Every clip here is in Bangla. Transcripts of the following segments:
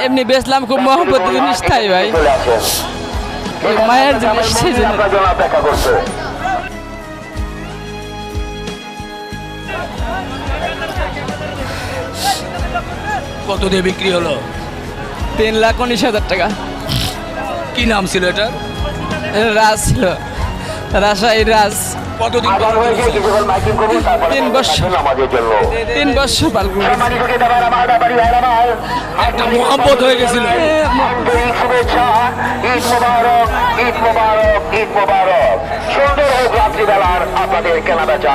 এমনি বেচলাম, খুব মহব্বত জিনিস তাই ভাই, মায়ের জিনিস সেই জন্য। কত দিয়ে বিক্রি হলো? 3,19,000 টাকা। কি নাম ছিল এটা? রাজ ছিল, রাজশাহী রাজ। কতদিন? 3 বছর, 3 বছর পাল করে একটা মোহাম্মত হয়ে গেছিল। সুন্দর হোক রাত্রিবেলার আপনাদের কেনা বেচা।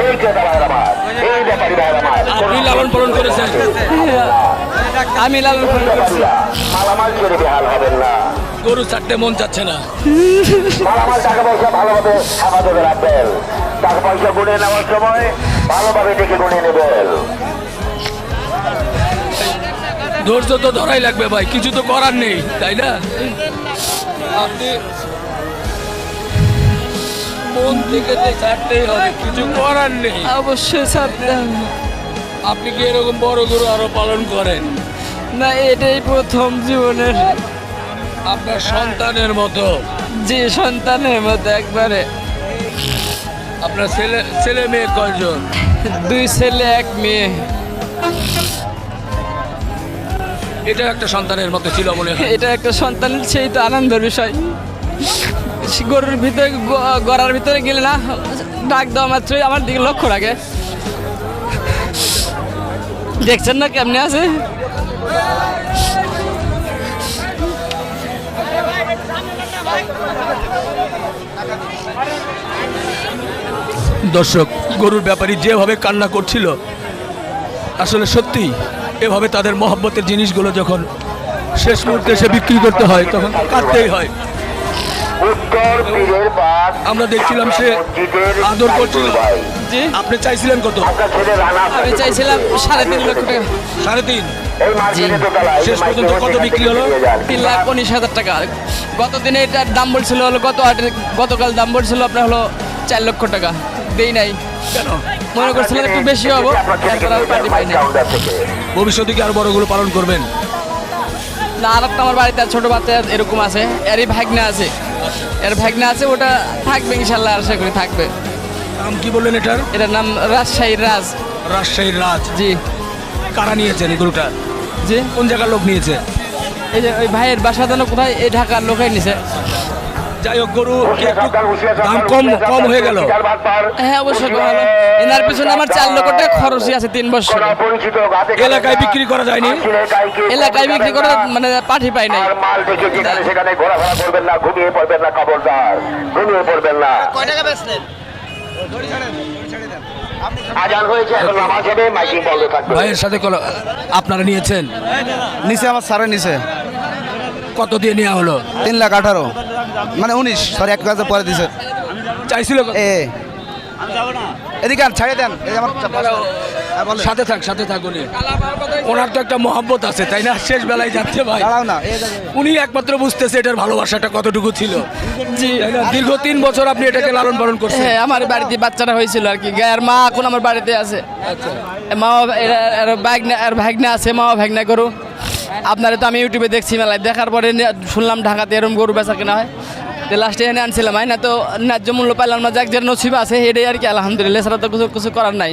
এই ক্রেতারা আমার, এই ব্যাপারী ভাইয়ের আমার, আপনি লালন পালন করেছেন? আমি লালন পালন করছি। মালামাল ছেড়ে বেহাল হবেন না। গরু ছাড়তে মন চাচ্ছে না। মালামাল টাকা পয়সা ভালোভাবে হেফাজতে রাখবেন। টাকা পয়সা গুনে নেওয়ার সময় ভালোভাবে দেখে গুনে নেবেন। ধৈর্য তো ধরাই লাগবে ভাই, কিছু তো করার নেই, তাই না? আপনি মন থেকে তো ছাড়তেই হবে, কিছু করার নেই। অবশ্যই ছাড়তে হবে। আপনি কি এরকম বড় গরু আরো পালন করেন? না, এটাই প্রথম জীবনের। আপনার সন্তানের মতো? যে সন্তানের মতো একবারে। আপনার ছেলে মেয়ে কয়জন? 2 ছেলে 1 মেয়ে। এটা একটা সন্তানের মতো ছিল মনে হয়। এটা একটা সন্তানের, সেই তো আনন্দের বিষয়। গরুর ভিতরে, গড়ার ভিতরে গেলে না, ডাক দেওয়া মাত্রই আমার দিকে লক্ষ্য রাখে। দেখছেন না কেমনে আছে? দর্শক, গরুর ব্যাপারী যেভাবে কান্না করছিল, আসলে সত্যি এভাবে তাদের মহব্বতের জিনিসগুলো যখন শেষ মুহূর্তে এসে বিক্রি করতে হয় তখন কাঁদতেই হয়। আমরা দেখছিলাম সে আদর করছিল। জি, আপনি চাইছিলেন কত? আমি চাইছিলাম 3.5 লক্ষ টাকা। 3.5? জি। শেষ পর্যন্ত কত বিক্রি হলো? 3,19,000 টাকা। গতদিনে এটার দাম বলছিল হলো, গতকাল দাম বলছিল আপনার হলো 4 লক্ষ টাকা। দেই নাই, কেন? মনে করছিলাম একটু বেশি হবো, তারপর আর পার্টি পাই নাই। ভবিষ্যতে কি আরো বড়গুলো পালন করবেন? না, আর একটা আমার বাড়িতে ছোট বাচ্চা এরকম আছে, এরই ভাগনা আছে, এর ভাগনা আছে, ওটা থাকবে ইনশাল্লাহ, আশা করি থাকবে। নাম কি বললেন এটার? এটার নাম রাজশাহী রাজ। রাজশাহীর রাজ। জি। কারা নিয়েছেন এই গরুটা? জি, কোন জায়গার লোক নিয়েছে? এই যে ওই ভাইয়ের বাসা যেন কোথায়, এই ঢাকার লোকাই নিছে। যাই হোক, গরু কি একটু দাম কম হয়ে গেল? হ্যাঁ, অবশ্যই ভালো। এনার পিছনে আমার 4 লক্ষ টাকা খরচই আছে 3 বছর। এলাকায় বিক্রি করা যায়নি? এলাকায় বিক্রি করে মানে পাঠি পাই নাই। মাল দেখে যেখানে সেখানে ঘোরাফেরা করবেন না, ঘুমিয়ে পড়বেন না, খবরদার ঘুমিয়ে পড়বেন না। কয় টাকা বেচলেন? আজান হয়েছে, এখন নামাজ হবে, মাইকিং বন্ধ থাকবে। ভাইয়ের সাথে আপনারা নিয়েছেন? নিচে আমার স্যারের নিচে। কত দিয়ে নেওয়া হলো? 3,18,000, মানে 19, সরি 1 কাজে পরে দিছে। চাইছিল কত? এদিকে আর ছাড়িয়ে দেন। এই যে আমার হ্যাঁ, বলেন। সাথে থাক উনি। ওনার তো একটা মহব্বত আছে, তাই না? শেষ বেলায় যাচ্ছে ভাই, দাঁড়াও না, এই যে- উনি একমাত্র বুঝতেছে এটার ভালোবাসাটা কতটুকু ছিল। জি। তাই না? দীর্ঘ 3 বছর আপনি এটাকে লালন পালন করছেন। হ্যাঁ, আমার বাড়িতে বাচ্চারা হয়েছিল আর কি। গায়ের মা এখন আমার বাড়িতে আছে। মা ভাগনা আছে, মা ভাগনা গরু। আপনারা তো আমি ইউটিউবে দেখছি, মেলায় দেখার পরে শুনলাম ঢাকাতে এরকম গরু বেচা কেনা হয়। তো লাস্টে এনে আনছিলাম, না তো ন্যায্য মূল্য পাইলাম না। যাক, যেটা নসিব আছে এটাই আর কি, আলহামদুলিল্লাহ। এছাড়া তো কিছু করার নাই।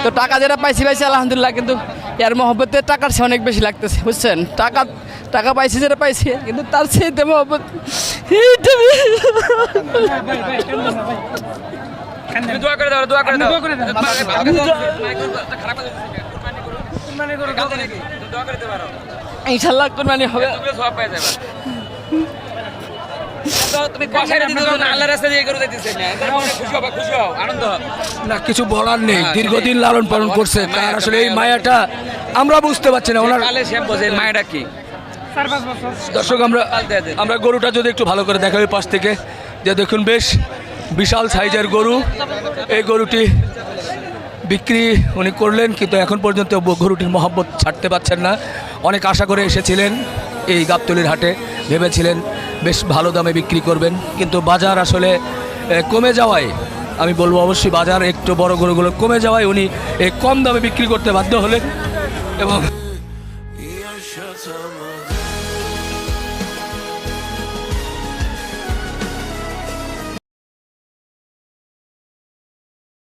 তো টাকা যেটা পাইছি আলহামদুলিল্লাহ, কিন্তু এর মহব্বতে টাকার সে অনেক বেশি লাগতেছে, বুঝছেন? টাকা পাইছি যেটা পাইছি, কিন্তু তার চেয়ে মহব্বত ইনশাল্লাহ কোরবানি হবে। না, কিছু বলার নেই, দীর্ঘদিন লালন পালন করছে, তার আসলে এই মায়াটা আমরা বুঝতে পারছি না ওনার মায়েরা কি। দর্শক, আমরা গরুটা যদি একটু ভালো করে দেখা হয় পাশ থেকে, যে দেখুন বেশ বিশাল সাইজের গরু। এই গরুটি বিক্রি উনি করলেন, কিন্তু এখন পর্যন্ত গরুটির মহব্বত ছাড়তে পারছেন না। অনেক আশা করে এসেছিলেন এই গাবতলীর হাটে, ভেবেছিলেন বেশ ভালো দামে বিক্রি করবেন, কিন্তু বাজার আসলে কমে যাওয়ায়, আমি বলবো অবশ্যই বাজার একটু বড় গরুগুলো কমে যাওয়ায় উনি কম দামে বিক্রি করতে বাধ্য হলেন এবং